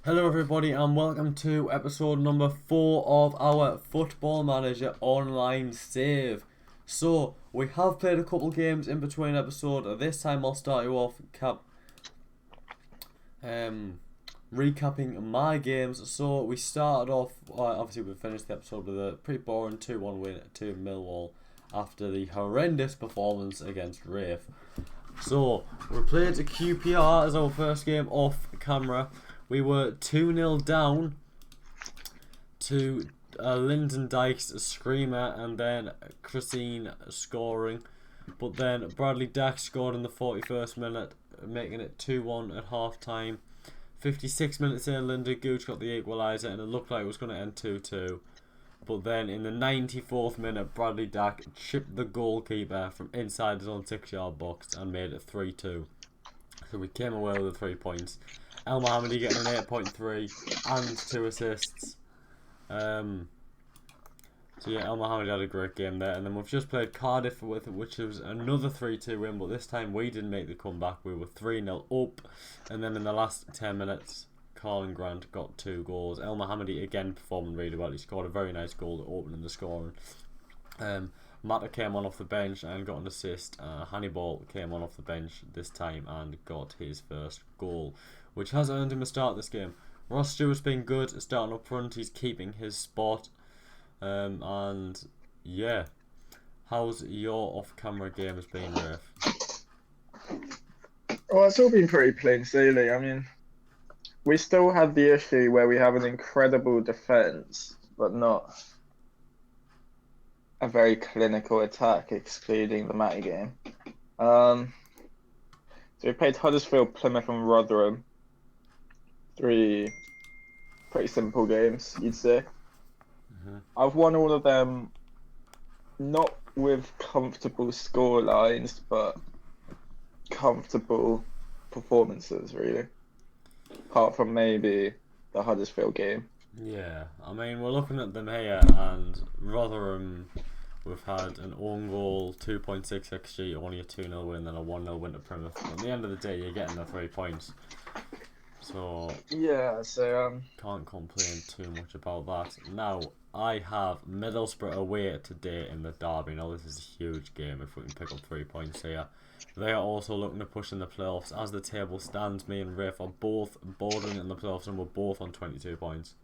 Hello everybody and welcome to episode number 4 of our Football Manager online save. So, we have played a couple games in between episodes. This time I'll start you off recapping my games. So, we started off, obviously we finished the episode with a pretty boring 2-1 win to Millwall after the horrendous performance against Rafe. So, we played a QPR as our first game off camera. We were 2-0 down to Lyndon Dykes screamer and then Christine scoring. But then Bradley Dack scored in the 41st minute, making it 2-1 at half time. 56 minutes in, Lyndon Gooch got the equaliser and it looked like it was going to end 2-2. But then in the 94th minute, Bradley Dack chipped the goalkeeper from inside his own 6-yard box and made it 3-2. So we came away with the 3 points. El Mohammadi getting an 8.3 and 2 assists. So yeah, El Mohammadi had a great game there. And then we've just played Cardiff, which was another 3-2 win, but this time we didn't make the comeback. We were 3-0 up. And then in the last 10 minutes, Carlin Grant got 2 goals. El Mohammadi again performing really well. He scored a very nice goal opening the scoring. Mata came on off the bench and got an assist. Hannibal came on off the bench this time and got his first goal, which has earned him a start this game. Ross Stewart's been good starting up front. He's keeping his spot. And yeah, how's your off-camera game has been, Rafe? Well, it's all been pretty plain sailing. I mean, we still have the issue where we have an incredible defense, but not a very clinical attack, excluding the Matty game. So we played Huddersfield, Plymouth, and Rotherham. 3 pretty simple games, you'd say. I've won all of them, not with comfortable score lines, but comfortable performances, really. Apart from maybe the Huddersfield game. Yeah, I mean, we're looking at them here, and Rotherham, we've had an own goal, 2.6 XG, only a 2-0 win, then a 1-0 win to Plymouth. But at the end of the day, you're getting the 3 points. So, yeah, so can't complain too much about that. Now, I have Middlesbrough away today in the derby. Now, this is a huge game if we can pick up 3 points here. They are also looking to push in the playoffs. As the table stands, me and Rafe are both bordering in the playoffs and we're both on 22 points.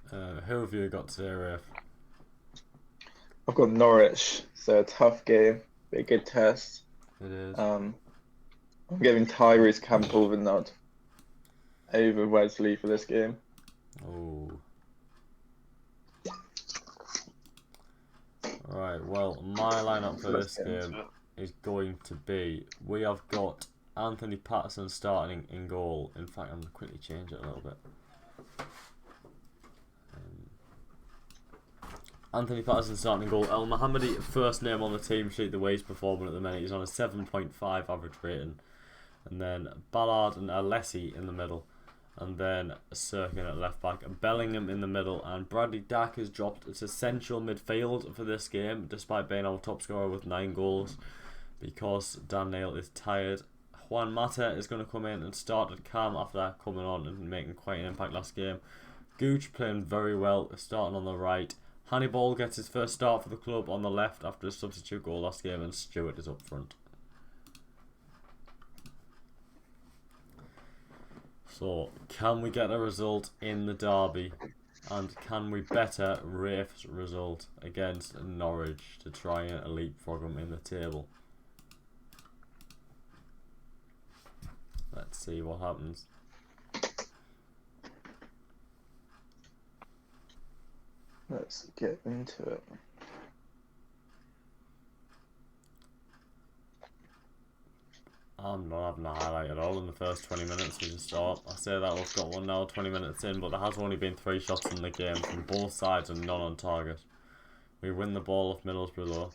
Who have you got today, Rafe? I've got Norwich, so a tough game, be a good test. It is. I'm giving Tyrese Campbell the nod over Wesley for this game. Oh. Right, well, my lineup for this game is going to be, we have got Anthony Patterson starting in goal. In fact, I'm going to quickly change it a little bit. Anthony Patterson starting in goal. El Mohammadi, first name on the team sheet, the way he's performing at the minute. He's on a 7.5 average rating. And then Ballard and Alessi in the middle. And then Sirkin at left back, Bellingham in the middle, and Bradley Dack has dropped its essential midfield for this game, despite being our top scorer with 9 goals, because Dan Neil is tired. Juan Mata is going to come in and start at Cam after that coming on and making quite an impact last game. Gooch playing very well, starting on the right. Hannibal gets his first start for the club on the left after a substitute goal last game, and Stewart is up front. So, can we get a result in the derby? And can we better Rafe's result against Norwich to try and leapfrog them in the table? Let's see what happens. Let's get into it. I'm not having a highlight at all in the first 20 minutes. We just start. I say that we've got one now, 20 minutes in, but there has only been 3 shots in the game from both sides and none on target. We win the ball off Middlesbrough though.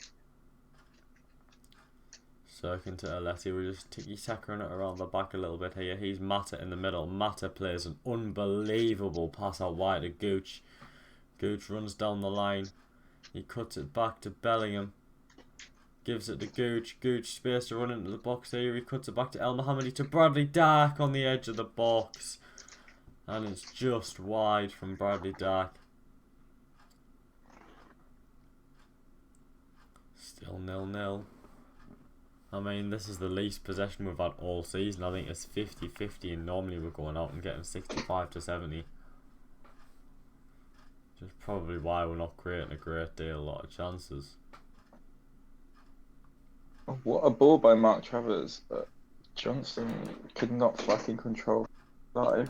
Circling to Alessi, we're just tiki-tacking it around the back a little bit here. He's Mata in the middle. Mata plays an unbelievable pass out wide to Gooch. Gooch runs down the line. He cuts it back to Bellingham. Gives it to Gooch. Gooch space to run into the box here. He cuts it back to El Mohammadi to Bradley Dark on the edge of the box. And it's just wide from Bradley Dark. Still 0-0. I mean, this is the least possession we've had all season. I think it's 50-50 and normally we're going out and getting 65 to 70. Which is probably why we're not creating a great lot of chances. What a ball by Mark Travers, but Johnson could not fucking control live.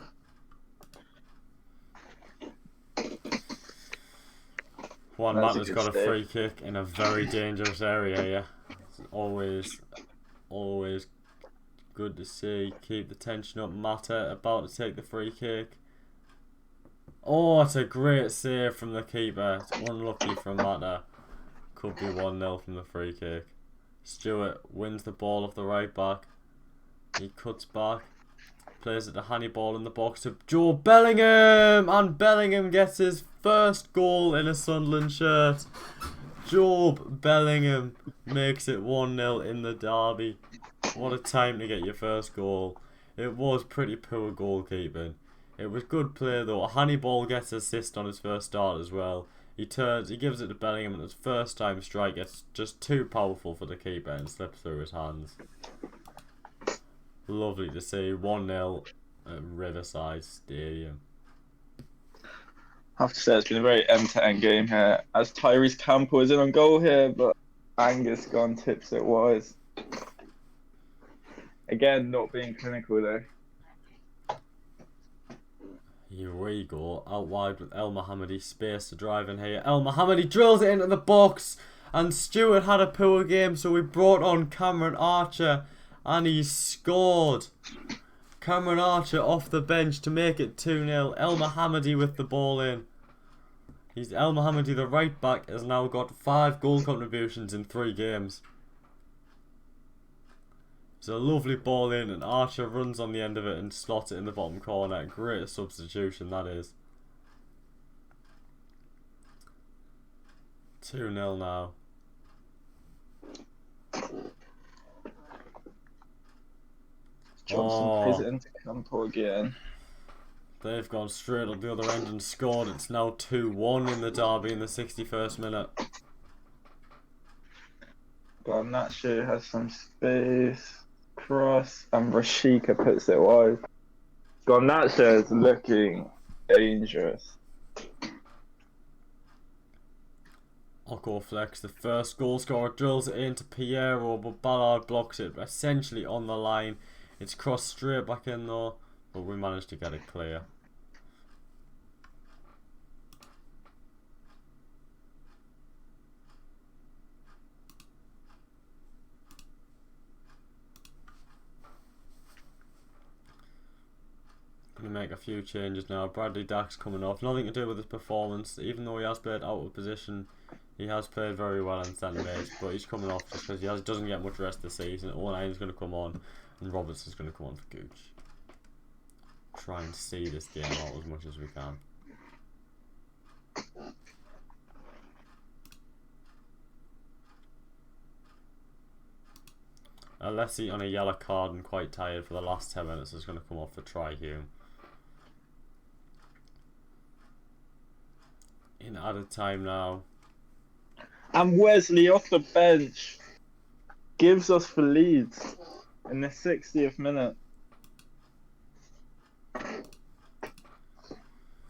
Juan That's a Mata's good got a save. free kick in a very dangerous area here. It's always good to see. Keep the tension up. Mata about to take the free kick. Oh, it's a great save from the keeper. It's unlucky from Mata. Could be 1-0 from the free kick. Stewart wins the ball off the right back. He cuts back. Plays it to Hannibal in the box to Joe Bellingham. And Bellingham gets his first goal in a Sunderland shirt. Job Bellingham makes it 1-0 in the derby. What a time to get your first goal. It was pretty poor goalkeeping. It was good play though. Hannibal gets an assist on his first start as well. He gives it to Bellingham and his first time strike gets just too powerful for the keeper and slips through his hands. Lovely to see. 1-0 at Riverside Stadium. I have to say it's been a very end-to-end game here. As Tyrese Campbell is in on goal here, but Angus gone tips it wise. Again, not being clinical though. Here we go, out wide with El Mohammadi, space to drive in here. El Mohammadi drills it into the box, and Stewart had a poor game, so we brought on Cameron Archer, and he scored. Cameron Archer off the bench to make it 2-0. El Mohammadi with the ball in. El Mohammadi, the right back, has now got 5 goal contributions in 3 games. It's a lovely ball in and Archer runs on the end of it and slots it in the bottom corner. Great substitution that is. 2-0 now. Johnson plays it into Campbell again. They've gone straight on the other end and scored. It's now 2-1 in the derby in the 61st minute. Garnacho has some space. Cross, and Rashika puts it wide. Garnacho is looking dangerous. Oko Flex, the first goal scorer, drills it into Piero, but Ballard blocks it essentially on the line. It's crossed straight back in though, but we managed to get it clear. Going to make a few changes now. Bradley Dack's coming off. Nothing to do with his performance. Even though he has played out of position, he has played very well in centre base. But he's coming off just because he doesn't get much rest this season. Owen is going to come on, and Roberts is going to come on for Gooch. Try and see this game out as much as we can. Alessi on a yellow card and quite tired for the last 10 minutes is going to come off for Tri-Hume. In added time now. And Wesley off the bench gives us the lead in the 60th minute.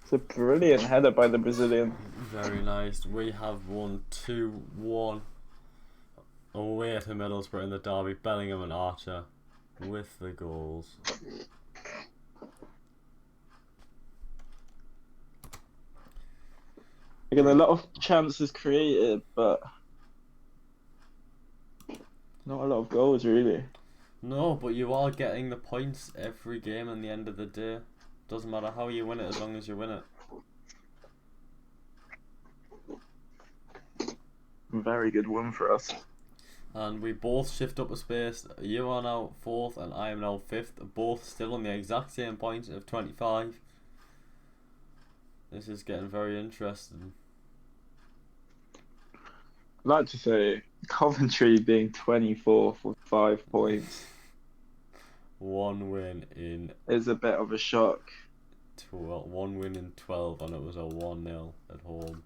It's a brilliant header by the Brazilian. Very nice. We have won 2-1 away to Middlesbrough in the derby. Bellingham and Archer with the goals. Again, a lot of chances created, but not a lot of goals really. No, but you are getting the points every game in the end of the day. Doesn't matter how you win it as long as you win it. Very good win for us. And we both shift up a space. You are now 4th and I am now 5th. Both still on the exact same points of 25. This is getting very interesting. I'd like to say Coventry being 24th with 5 points 1 win in is a bit of a shock. 1 win in 12, and it was a 1-0 at home.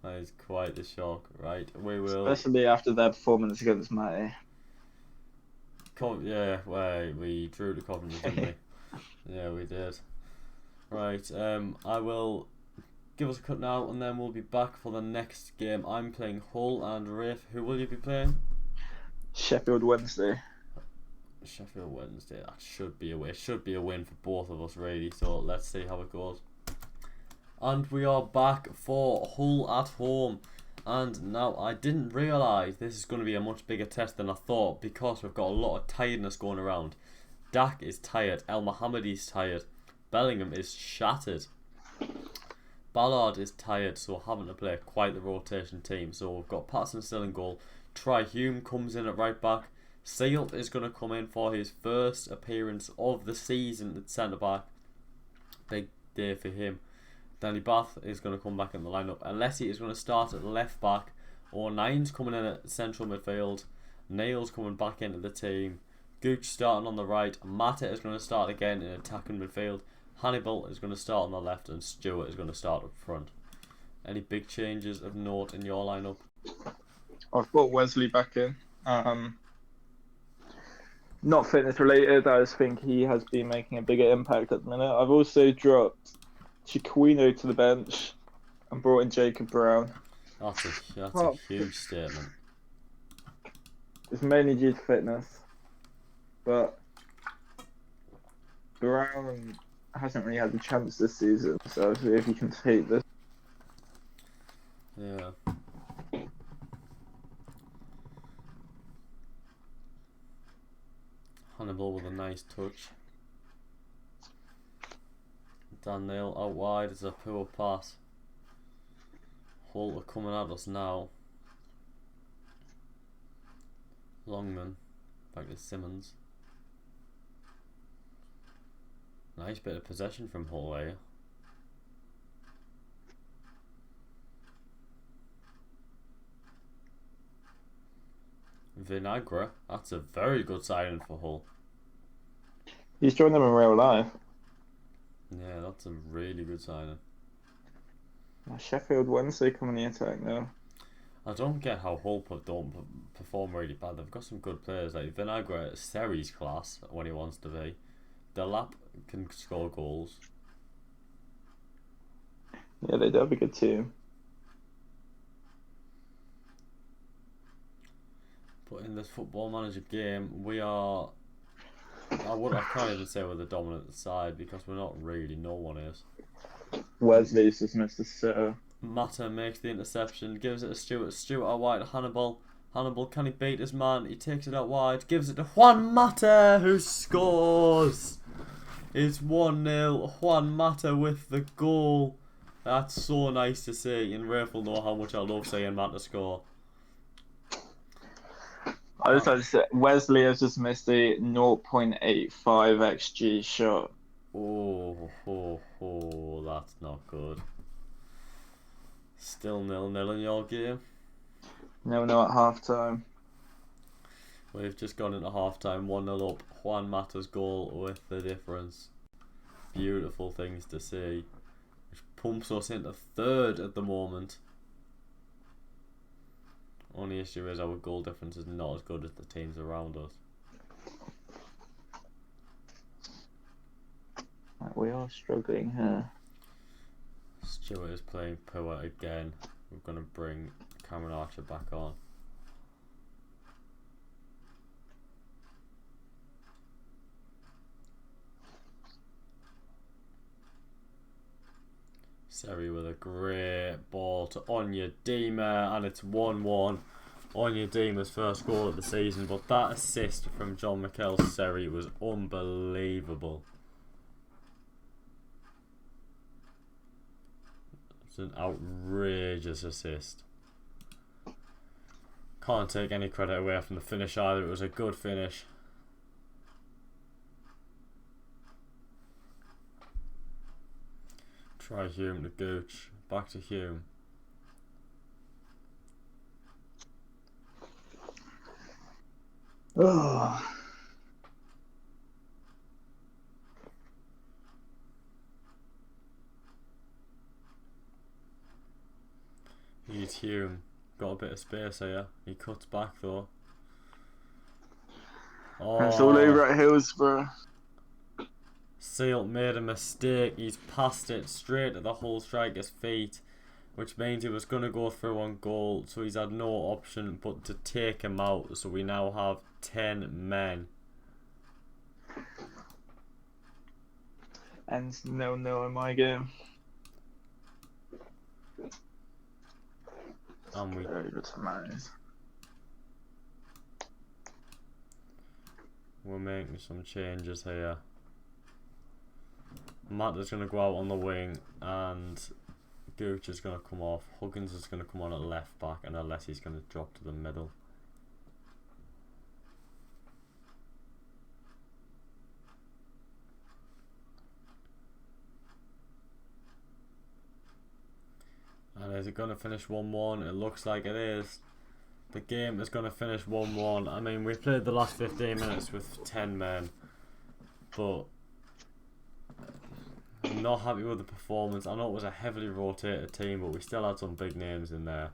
That is quite a shock, right? We will. Especially after their performance against Matty. Yeah, well, we drew the Coventry, didn't we? Yeah, we did. Right, I will give us a cut now, and then we'll be back for the next game. I'm playing Hull and Rafe. Who will you be playing? Sheffield Wednesday. Sheffield Wednesday. That should be a win. It should be a win for both of us, really. So let's see how it goes. And we are back for Hull at home. And now I didn't realise this is going to be a much bigger test than I thought, because we've got a lot of tiredness going around. Dak is tired. El Mohammadi's tired. Bellingham is shattered. Ballard is tired, so having to play quite the rotation team. So we've got Patson still in goal. Try Hume comes in at right back. Sealt is going to come in for his first appearance of the season at centre back. Big day for him. Danny Bath is going to come back in the lineup. Alessi is going to start at left back. O'Nine's coming in at central midfield. Nail's coming back into the team. Gooch starting on the right. Mata is going to start again in attacking midfield. Hannibal is going to start on the left, and Stewart is going to start up front. Any big changes of note in your lineup? I've got Wesley back in. Not fitness related. I just think he has been making a bigger impact at the minute. I've also dropped Chiquino to the bench and brought in Jacob Brown. That's a huge statement. It's mainly due to fitness, but Brown hasn't really had the chance this season, so I'll see if he can take this. Yeah. Hannibal with a nice touch. Dan Nail out wide is a poor pass. Hull are coming at us now. Longman back to Simmons. Nice bit of possession from Hull here. Vinagre, that's a very good signing for Hull. He's joined them in real life. Yeah, that's a really good signing. Sheffield Wednesday coming in the attack now. I don't get how Hull don't perform really bad. They've got some good players like Vinagre. Seri's class when he wants to be. Delap can score goals. Yeah, they do have a good team. But in this Football Manager game, we are... I can't even say we're the dominant side, because we're not really. No one is. Wesley's just missed a sitter. Mata makes the interception, gives it to Stewart. Stewart out wide to Hannibal. Hannibal, can he beat his man? He takes it out wide, gives it to Juan Mata, who scores! It's 1-0. Juan Mata with the goal. That's so nice to see, and Rafe will know how much I love seeing Mata score. I just had to say, Wesley has just missed a 0.85 XG shot. Oh, that's not good. Still 0-0 in your game. 0-0 at half time. We've just gone into half time, 1-0 up. Juan Mata's goal with the difference. Beautiful things to see. Which pumps us into third at the moment. Only issue is our goal difference is not as good as the teams around us. We are struggling here. Stewart is playing poor again. We're going to bring Cameron Archer back on. Seri with a great ball to Onyedinma, and it's 1-1. Onyedinma's first goal of the season, but that assist from John Mikel Seri was unbelievable. It's an outrageous assist. Can't take any credit away from the finish either. It was a good finish. Try Hume to Gooch. Back to Hume. Oh. He's Hume. Got a bit of space here. He cuts back though. It's all Oh, over at Hillsborough. Seal made a mistake. He's passed it straight at the Hull striker's feet, which means he was going to go through on goal, so he's had no option but to take him out. So we now have 10 men. And 0-0 in my game. And we Over to Matt's. we're making some changes here. Matt is going to go out on the wing, and Gooch is going to come off. Huggins is going to come on at left back, and Alessi's going to drop to the middle. And is it going to finish 1-1? It looks like it is. The game is going to finish 1-1. I mean, we played the last 15 minutes with 10 men, but I'm not happy with the performance. I know it was a heavily rotated team, but we still had some big names in there,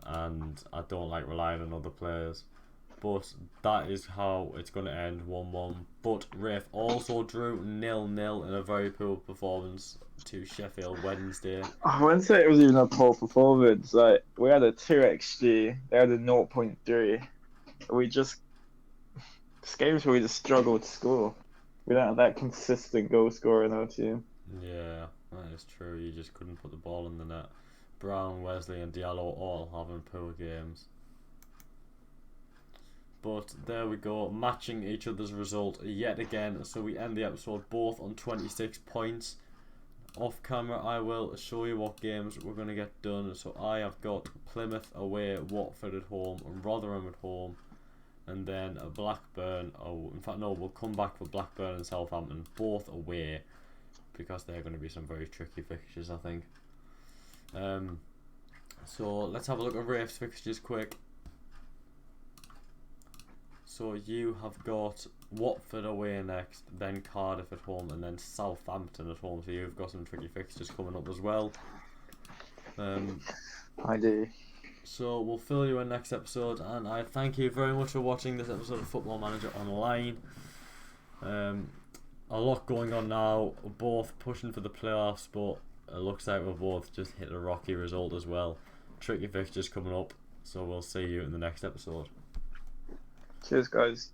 and I don't like relying on other players. But that is how it's going to end, 1-1. But Rafe also drew 0-0 in a very poor performance to Sheffield Wednesday. I wouldn't say it was even a poor performance. Like, we had a 2 XG, they had a 0.3. We just, it's games where we just struggle to score. We don't have that consistent goal scorer in our team. Yeah, that is true. You just couldn't put the ball in the net. Brown, Wesley and Diallo all having poor games. But there we go, matching each other's result yet again. So we end the episode both on 26 points. Off camera I will show you what games we're going to get done. So I have got Plymouth away, Watford at home, Rotherham at home, and then Blackburn. Oh, in fact no, we'll come back for Blackburn and Southampton, both away, because they're going to be some very tricky fixtures, I think. So let's have a look at Rafe's fixtures quick. So you have got Watford away next, then Cardiff at home, and then Southampton at home. So you've got some tricky fixtures coming up as well. I do. So we'll fill you in next episode, and I thank you very much for watching this episode of Football Manager Online. A lot going on now. We're both pushing for the playoffs, but it looks like we've both just hit a rocky result as well. Tricky fixtures coming up, so we'll see you in the next episode. Cheers, guys.